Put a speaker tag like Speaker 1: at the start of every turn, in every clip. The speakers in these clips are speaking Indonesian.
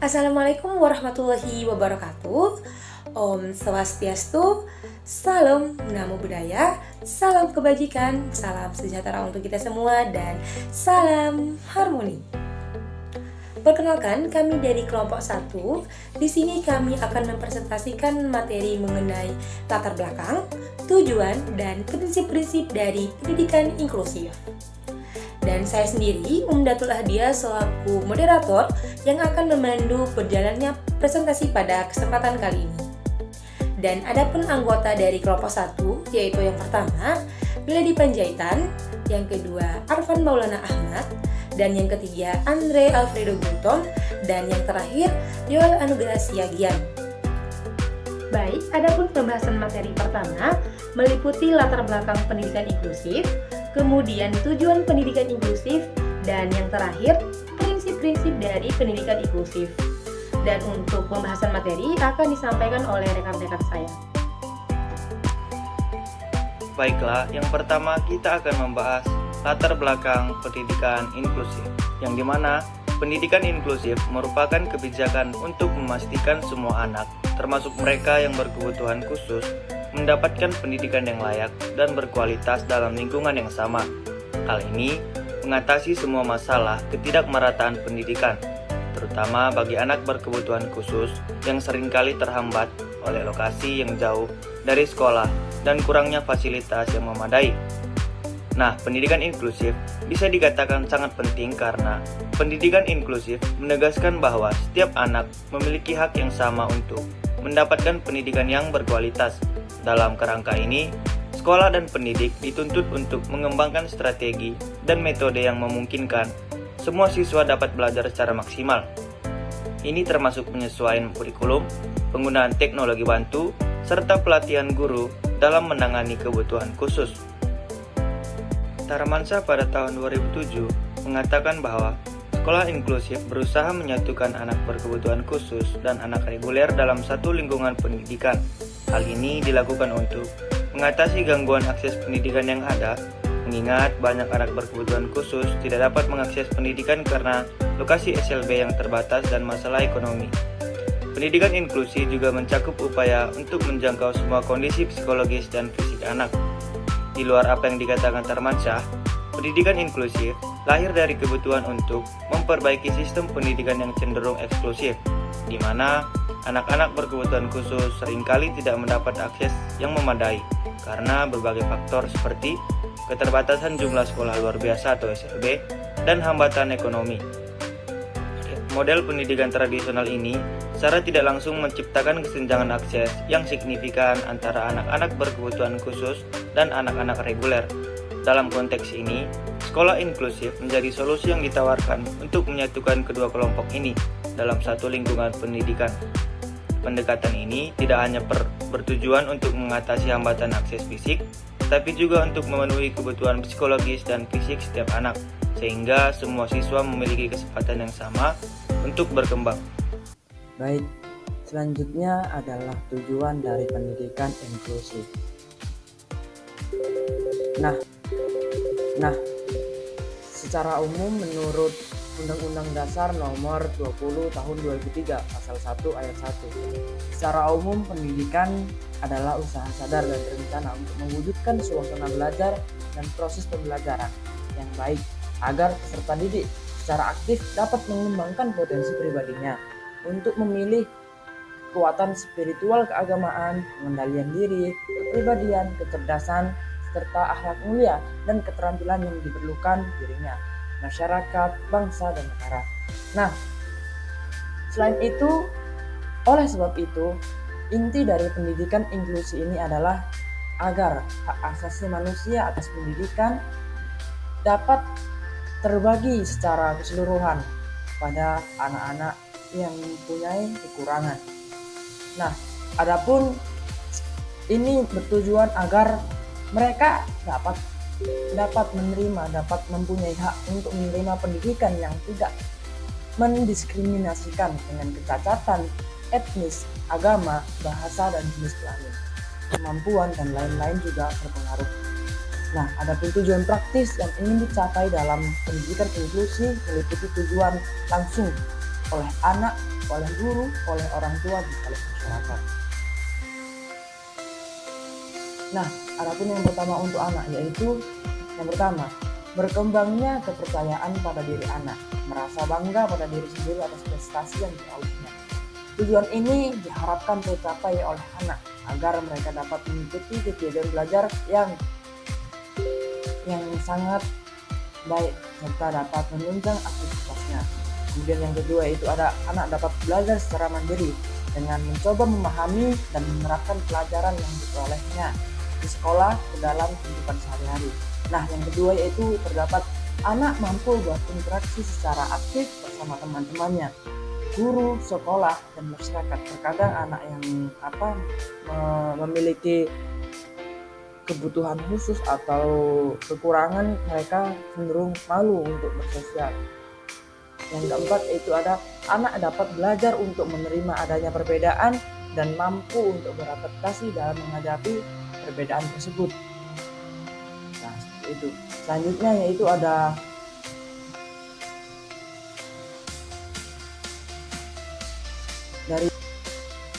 Speaker 1: Assalamualaikum warahmatullahi wabarakatuh. Om Swastiastu, salam namo buddhaya, salam kebajikan, salam sejahtera untuk kita semua, dan salam harmoni. Perkenalkan, kami dari kelompok 1. Di sini kami akan mempresentasikan materi mengenai latar belakang, tujuan, dan prinsip-prinsip dari pendidikan inklusif. Dan saya sendiri, Datul Ahdia, selaku moderator yang akan memandu berjalannya presentasi pada kesempatan kali ini. Dan ada pun anggota dari kelompok 1, yaitu yang pertama, Milady Panjaitan, yang kedua, Arfan Maulana Ahmad, dan yang ketiga, Andre Alfredo Guntom, dan yang terakhir, Yoel Anugerah Siagian. Baik, adapun pembahasan materi pertama meliputi latar belakang pendidikan inklusif, kemudian tujuan pendidikan inklusif, dan yang terakhir, prinsip-prinsip dari pendidikan inklusif. Dan untuk pembahasan materi akan disampaikan oleh rekan-rekan saya.
Speaker 2: Baiklah, yang pertama kita akan membahas latar belakang pendidikan inklusif, yang dimana pendidikan inklusif merupakan kebijakan untuk memastikan semua anak, termasuk mereka yang berkebutuhan khusus, mendapatkan pendidikan yang layak dan berkualitas dalam lingkungan yang sama. Hal ini mengatasi semua masalah ketidakmerataan pendidikan, terutama bagi anak berkebutuhan khusus yang seringkali terhambat oleh lokasi yang jauh dari sekolah dan kurangnya fasilitas yang memadai. Nah, pendidikan inklusif bisa dikatakan sangat penting karena pendidikan inklusif menegaskan bahwa setiap anak memiliki hak yang sama untuk mendapatkan pendidikan yang berkualitas. Dalam kerangka ini, sekolah dan pendidik dituntut untuk mengembangkan strategi dan metode yang memungkinkan semua siswa dapat belajar secara maksimal. Ini termasuk penyesuaian kurikulum, penggunaan teknologi bantu, serta pelatihan guru dalam menangani kebutuhan khusus. Taramansa pada tahun 2007 mengatakan bahwa sekolah inklusif berusaha menyatukan anak berkebutuhan khusus dan anak reguler dalam satu lingkungan pendidikan. Hal ini dilakukan untuk mengatasi gangguan akses pendidikan yang ada, mengingat banyak anak berkebutuhan khusus tidak dapat mengakses pendidikan karena lokasi SLB yang terbatas dan masalah ekonomi. Pendidikan inklusi juga mencakup upaya untuk menjangkau semua kondisi psikologis dan fisik anak. Di luar apa yang dikatakan Tarmansyah, pendidikan inklusif lahir dari kebutuhan untuk memperbaiki sistem pendidikan yang cenderung eksklusif, di mana anak-anak berkebutuhan khusus seringkali tidak mendapat akses yang memadai karena berbagai faktor seperti keterbatasan jumlah sekolah luar biasa atau SLB dan hambatan ekonomi. Model pendidikan tradisional ini secara tidak langsung menciptakan kesenjangan akses yang signifikan antara anak-anak berkebutuhan khusus dan anak-anak reguler. Dalam konteks ini, sekolah inklusif menjadi solusi yang ditawarkan untuk menyatukan kedua kelompok ini dalam satu lingkungan pendidikan. Pendekatan ini tidak hanya bertujuan untuk mengatasi hambatan akses fisik, tapi juga untuk memenuhi kebutuhan psikologis dan fisik setiap anak, sehingga semua siswa memiliki kesempatan yang sama untuk berkembang.
Speaker 3: Baik, selanjutnya adalah tujuan dari pendidikan inklusif. Nah, secara umum menurut Undang-Undang Dasar Nomor 20 Tahun 2003 Pasal 1 Ayat 1, secara umum pendidikan adalah usaha sadar dan berencana untuk mewujudkan suasana belajar dan proses pembelajaran yang baik agar peserta didik secara aktif dapat mengembangkan potensi pribadinya untuk memilih kekuatan spiritual keagamaan, pengendalian diri, kepribadian, kecerdasan, serta akhlak mulia dan keterampilan yang diperlukan dirinya, masyarakat, bangsa, dan negara. Nah, selain itu, oleh sebab itu, inti dari pendidikan inklusi ini adalah agar hak asasi manusia atas pendidikan dapat terbagi secara keseluruhan pada anak-anak yang mempunyai kekurangan. Nah, adapun ini bertujuan agar mereka dapat mempunyai hak untuk menerima pendidikan yang tidak mendiskriminasikan dengan kecacatan etnis, agama, bahasa, dan jenis kelamin, kemampuan, dan lain-lain juga berpengaruh. Nah, adapun tujuan praktis yang ingin dicapai dalam pendidikan inklusi meliputi tujuan langsung oleh anak oleh guru, oleh orang tua, oleh masyarakat. Nah, adapun yang pertama untuk anak yaitu yang pertama, berkembangnya kepercayaan pada diri anak, merasa bangga pada diri sendiri atas prestasi yang diolehnya. Tujuan ini diharapkan tercapai oleh anak agar mereka dapat mengikuti kegiatan belajar yang sangat baik serta dapat menunjang aktivitasnya. Kemudian yang kedua itu ada anak dapat belajar secara mandiri dengan mencoba memahami dan menerapkan pelajaran yang diperolehnya di sekolah ke dalam kehidupan sehari-hari. Nah, yang kedua yaitu terdapat anak mampu berinteraksi secara aktif bersama teman-temannya, guru, sekolah, dan masyarakat. Terkadang anak yang memiliki kebutuhan khusus atau kekurangan, mereka cenderung malu untuk bersosial. Yang keempat yaitu ada anak dapat belajar untuk menerima adanya perbedaan dan mampu untuk beradaptasi dalam menghadapi perbedaan tersebut. Nah, seperti itu. Selanjutnya yaitu ada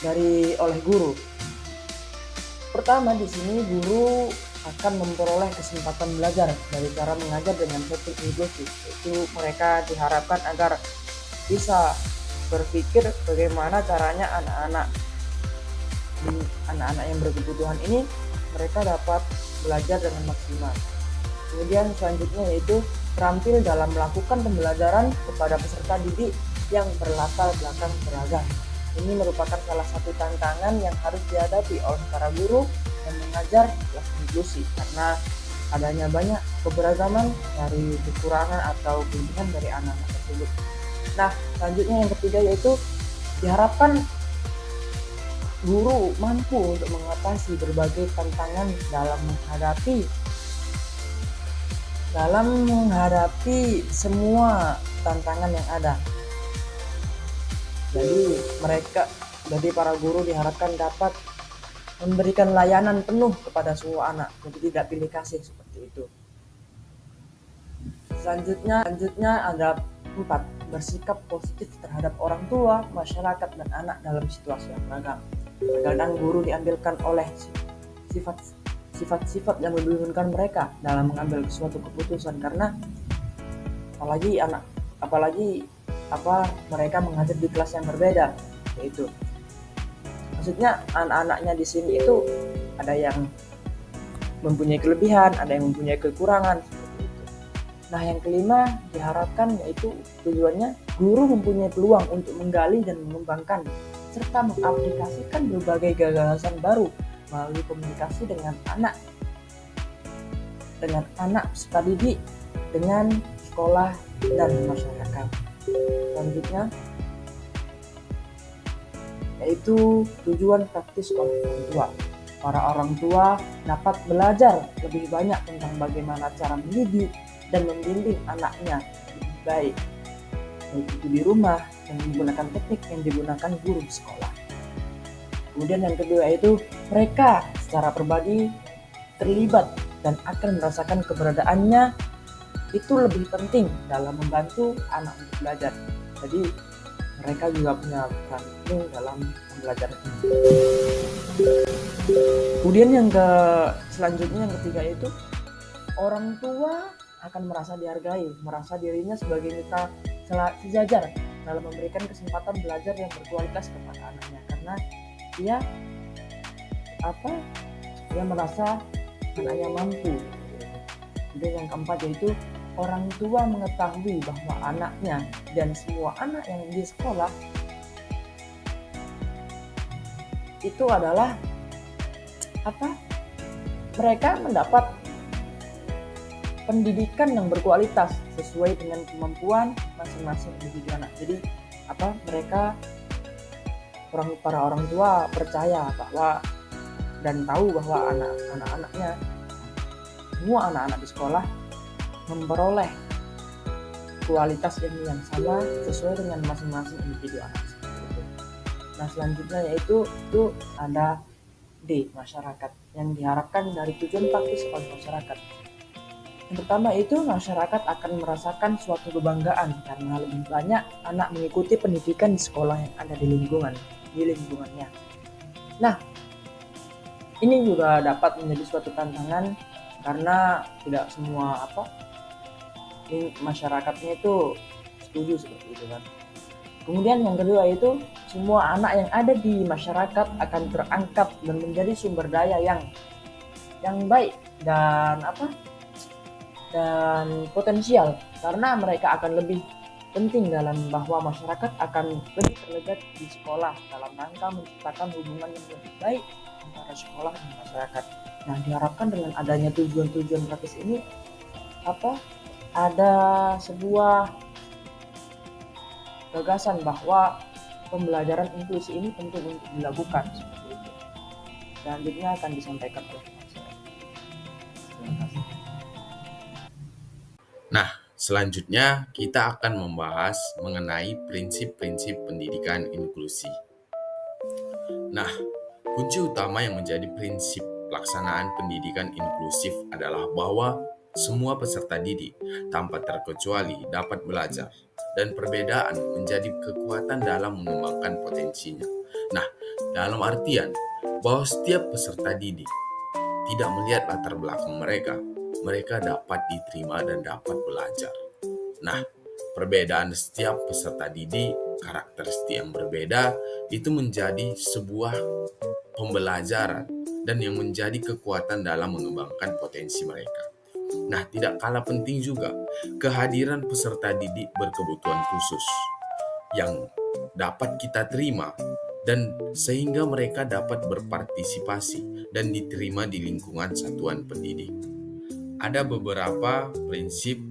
Speaker 3: dari oleh guru. Pertama, di sini guru akan memperoleh kesempatan belajar dari cara mengajar dengan setting inklusif. Itu mereka diharapkan agar bisa berpikir bagaimana caranya anak-anak yang berkebutuhan ini mereka dapat belajar dengan maksimal. Kemudian selanjutnya yaitu terampil dalam melakukan pembelajaran kepada peserta didik yang berlatar belakang beragam. Ini merupakan salah satu tantangan yang harus dihadapi oleh para guru yang mengajar kelas inklusi karena adanya banyak keberagaman dari kekurangan atau kelebihan dari anak-anak tersebut. Nah, selanjutnya yang ketiga yaitu diharapkan guru mampu untuk mengatasi berbagai tantangan dalam menghadapi semua tantangan yang ada. Jadi para guru diharapkan dapat memberikan layanan penuh kepada semua anak, jadi tidak pilih kasih seperti itu. Selanjutnya ada 4, bersikap positif terhadap orang tua, masyarakat, dan anak dalam situasi yang beragam. Terkadang guru diambilkan oleh sifat-sifat yang membingungkan mereka dalam mengambil suatu keputusan karena apalagi mereka mengajar di kelas yang berbeda, yaitu maksudnya anak-anaknya di sini itu ada yang mempunyai kelebihan, ada yang mempunyai kekurangan seperti itu. Nah, yang kelima diharapkan yaitu tujuannya guru mempunyai peluang untuk menggali dan mengembangkan serta mengaplikasikan berbagai gagasan baru melalui komunikasi dengan anak peserta didik, dengan sekolah dan masyarakat. Selanjutnya yaitu tujuan praktis oleh orang tua. Para orang tua dapat belajar lebih banyak tentang bagaimana cara mendidik dan membimbing anaknya lebih baik, baik itu di rumah dan menggunakan teknik yang digunakan guru di sekolah. Kemudian yang kedua yaitu mereka secara pribadi terlibat dan akan merasakan keberadaannya itu lebih penting dalam membantu anak untuk belajar. Jadi mereka juga punya peran penting dalam pembelajaran ini. Kemudian yang ketiga yaitu orang tua akan merasa dihargai, merasa dirinya sebagai mitra sejajar dalam memberikan kesempatan belajar yang berkualitas kepada anaknya karena dia merasa anaknya mampu. Kemudian yang keempat yaitu orang tua mengetahui bahwa anaknya dan semua anak yang di sekolah itu adalah mereka mendapat pendidikan yang berkualitas sesuai dengan kemampuan masing-masing individu anak. Jadi para orang tua percaya bahwa dan tahu bahwa anak-anaknya, semua anak-anak di sekolah memperoleh kualitas ilmu yang sama sesuai dengan masing-masing individu anak. Nah, selanjutnya yaitu ada D, masyarakat, yang diharapkan dari tujuan praktis oleh masyarakat. Yang pertama itu masyarakat akan merasakan suatu kebanggaan karena lebih banyak anak mengikuti pendidikan di sekolah yang ada di lingkungannya. Nah, ini juga dapat menjadi suatu tantangan karena tidak semua masyarakatnya itu setuju seperti itu kan. Kemudian yang kedua itu semua anak yang ada di masyarakat akan terangkat dan menjadi sumber daya yang baik dan potensial, karena mereka akan lebih penting dalam bahwa masyarakat akan lebih terlibat di sekolah dalam rangka menciptakan hubungan yang lebih baik antara sekolah dan masyarakat. Nah, diharapkan dengan adanya tujuan-tujuan praktis ini ada sebuah gagasan bahwa pembelajaran inklusi ini penting untuk dilakukan seperti itu. Selanjutnya akan disampaikan oleh Mas. Terima kasih.
Speaker 4: Nah, selanjutnya kita akan membahas mengenai prinsip-prinsip pendidikan inklusi. Nah, kunci utama yang menjadi prinsip pelaksanaan pendidikan inklusif adalah bahwa semua peserta didik tanpa terkecuali dapat belajar dan perbedaan menjadi kekuatan dalam mengembangkan potensinya. Nah, dalam artian bahwa setiap peserta didik tidak melihat latar belakang mereka dapat diterima dan dapat belajar. Nah, perbedaan setiap peserta didik, karakteristik yang berbeda, itu menjadi sebuah pembelajaran dan yang menjadi kekuatan dalam mengembangkan potensi mereka. Nah, tidak kalah penting juga kehadiran peserta didik berkebutuhan khusus yang dapat kita terima dan sehingga mereka dapat berpartisipasi dan diterima di lingkungan satuan pendidik. Ada beberapa prinsip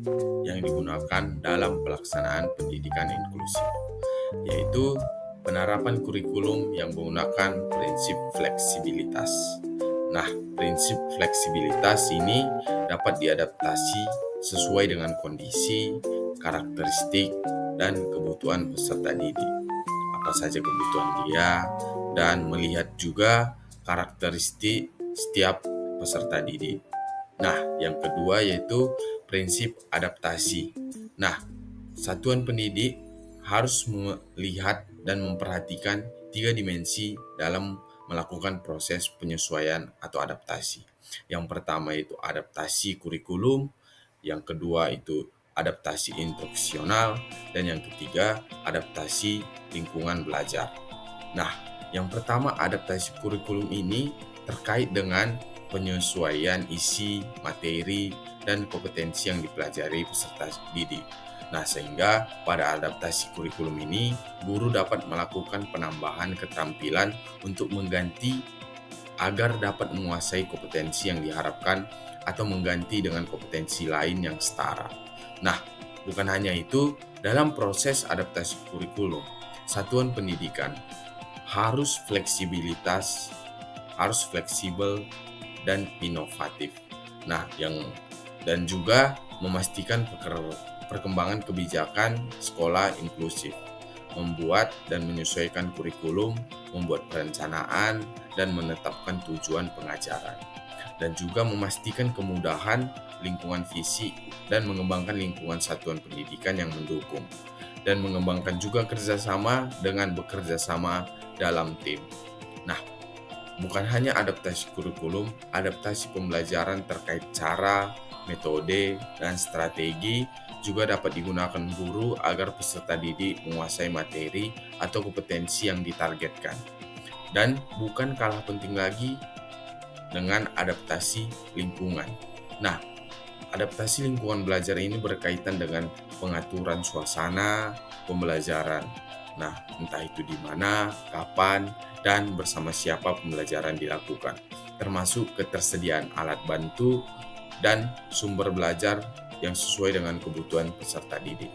Speaker 4: yang digunakan dalam pelaksanaan pendidikan inklusif, yaitu penerapan kurikulum yang menggunakan prinsip fleksibilitas. Nah, prinsip fleksibilitas ini dapat diadaptasi sesuai dengan kondisi, karakteristik, dan kebutuhan peserta didik. Apa saja kebutuhan dia, dan melihat juga karakteristik setiap peserta didik. Nah, yang kedua yaitu prinsip adaptasi. Nah, satuan pendidik harus melihat dan memperhatikan 3 dimensi dalam melakukan proses penyesuaian atau adaptasi. Yang pertama itu adaptasi kurikulum, yang kedua itu adaptasi instruksional, dan yang ketiga adaptasi lingkungan belajar. Nah, yang pertama adaptasi kurikulum ini terkait dengan penyesuaian isi, materi, dan kompetensi yang dipelajari peserta didik. Nah, sehingga pada adaptasi kurikulum ini, guru dapat melakukan penambahan keterampilan untuk mengganti agar dapat menguasai kompetensi yang diharapkan atau mengganti dengan kompetensi lain yang setara. Nah, bukan hanya itu, dalam proses adaptasi kurikulum, satuan pendidikan harus fleksibel dan inovatif. Nah, dan juga memastikan perkembangan kebijakan sekolah inklusif, membuat dan menyesuaikan kurikulum, membuat perencanaan, dan menetapkan tujuan pengajaran, dan juga memastikan kemudahan lingkungan fisik dan mengembangkan lingkungan satuan pendidikan yang mendukung, dan mengembangkan juga kerjasama dengan bekerja sama dalam tim. Nah, bukan hanya adaptasi kurikulum, adaptasi pembelajaran terkait cara, metode, dan strategi juga dapat digunakan guru agar peserta didik menguasai materi atau kompetensi yang ditargetkan. Dan bukan kalah penting lagi dengan adaptasi lingkungan. Nah, adaptasi lingkungan belajar ini berkaitan dengan pengaturan suasana pembelajaran. Nah, entah itu di mana, kapan, dan bersama siapa pembelajaran dilakukan, termasuk ketersediaan alat bantu dan sumber belajar yang sesuai dengan kebutuhan peserta didik.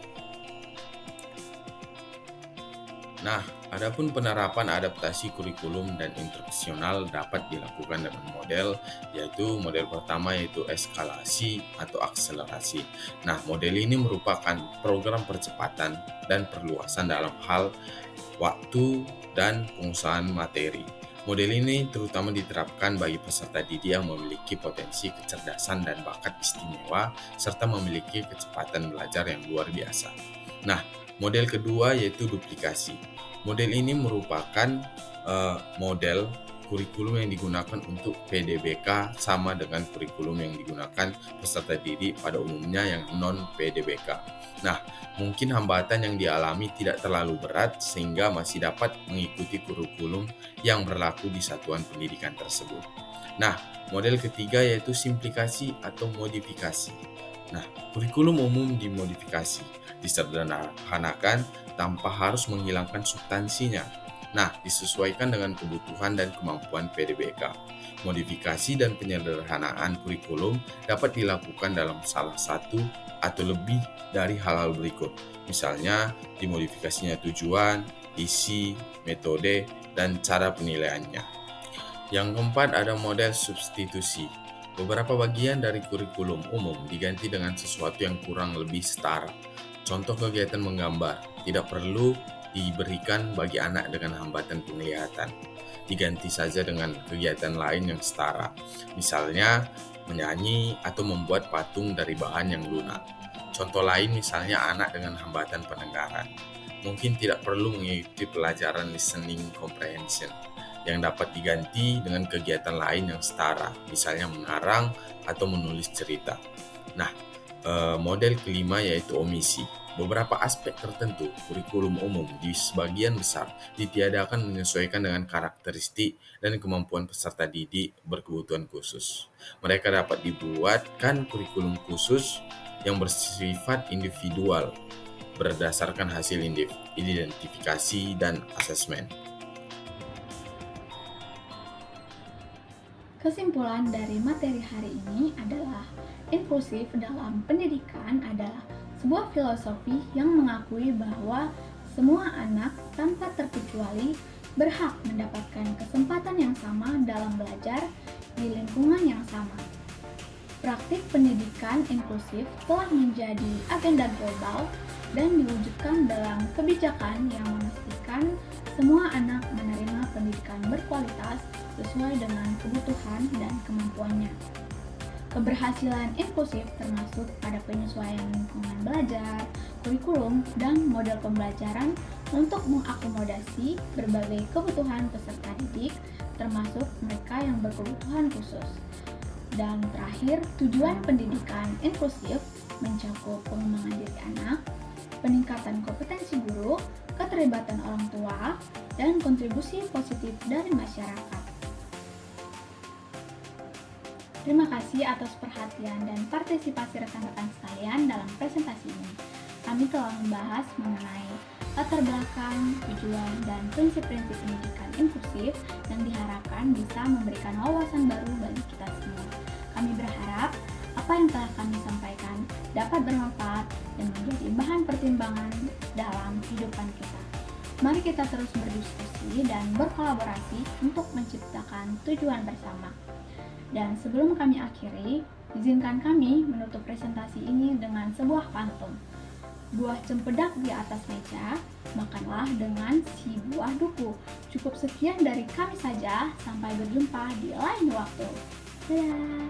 Speaker 4: Nah, adapun penerapan adaptasi kurikulum dan instruksional dapat dilakukan dengan model, yaitu model pertama yaitu eskalasi atau akselerasi. Nah, model ini merupakan program percepatan dan perluasan dalam hal waktu dan pengusahaan materi. Model ini terutama diterapkan bagi peserta didik yang memiliki potensi kecerdasan dan bakat istimewa serta memiliki kecepatan belajar yang luar biasa. Nah, model kedua yaitu duplikasi. Model ini merupakan model kurikulum yang digunakan untuk PDBK sama dengan kurikulum yang digunakan peserta didik pada umumnya yang non-PDBK. Nah, mungkin hambatan yang dialami tidak terlalu berat sehingga masih dapat mengikuti kurikulum yang berlaku di satuan pendidikan tersebut. Nah, model ketiga yaitu simplikasi atau modifikasi. Nah, kurikulum umum dimodifikasi, disederhanakan tanpa harus menghilangkan substansinya. Nah, disesuaikan dengan kebutuhan dan kemampuan PDBK. Modifikasi dan penyederhanaan kurikulum dapat dilakukan dalam salah satu atau lebih dari hal-hal berikut. Misalnya, dimodifikasinya tujuan, isi, metode, dan cara penilaiannya. Yang keempat ada model substitusi. Beberapa bagian dari kurikulum umum diganti dengan sesuatu yang kurang lebih setara. Contoh kegiatan menggambar tidak perlu diberikan bagi anak dengan hambatan penglihatan. Diganti saja dengan kegiatan lain yang setara. Misalnya, menyanyi atau membuat patung dari bahan yang lunak. Contoh lain misalnya anak dengan hambatan pendengaran. Mungkin tidak perlu mengikuti pelajaran listening comprehension yang dapat diganti dengan kegiatan lain yang setara, misalnya mengarang atau menulis cerita. Nah, model kelima yaitu omisi. Beberapa aspek tertentu kurikulum umum di sebagian besar ditiadakan menyesuaikan dengan karakteristik dan kemampuan peserta didik berkebutuhan khusus. Mereka dapat dibuatkan kurikulum khusus yang bersifat individual berdasarkan hasil identifikasi dan asesmen.
Speaker 5: Kesimpulan dari materi hari ini adalah inklusif dalam pendidikan adalah sebuah filosofi yang mengakui bahwa semua anak tanpa terkecuali berhak mendapatkan kesempatan yang sama dalam belajar di lingkungan yang sama. Praktik pendidikan inklusif telah menjadi agenda global dan diwujudkan dalam kebijakan yang memastikan semua anak menerima pendidikan berkualitas sesuai dengan kebutuhan dan kemampuannya. Keberhasilan inklusif termasuk pada penyesuaian lingkungan belajar, kurikulum, dan model pembelajaran untuk mengakomodasi berbagai kebutuhan peserta didik, termasuk mereka yang berkebutuhan khusus. Dan terakhir, tujuan pendidikan inklusif mencakup pengembangan diri anak, peningkatan kompetensi guru, keterlibatan orang tua, dan kontribusi positif dari masyarakat. Terima kasih atas perhatian dan partisipasi rekan-rekan sekalian dalam presentasi ini. Kami telah membahas mengenai latar belakang, tujuan, dan prinsip-prinsip pendidikan inklusif yang diharapkan bisa memberikan wawasan baru bagi kita semua. Kami berharap apa yang telah kami sampaikan dapat bermanfaat dan menjadi bahan pertimbangan dalam kehidupan kita. Mari kita terus berdiskusi dan berkolaborasi untuk menciptakan tujuan bersama. Dan sebelum kami akhiri, izinkan kami menutup presentasi ini dengan sebuah pantun. Buah cempedak di atas meja, makanlah dengan si buah duku. Cukup sekian dari kami saja, sampai berjumpa di lain waktu. Dadah!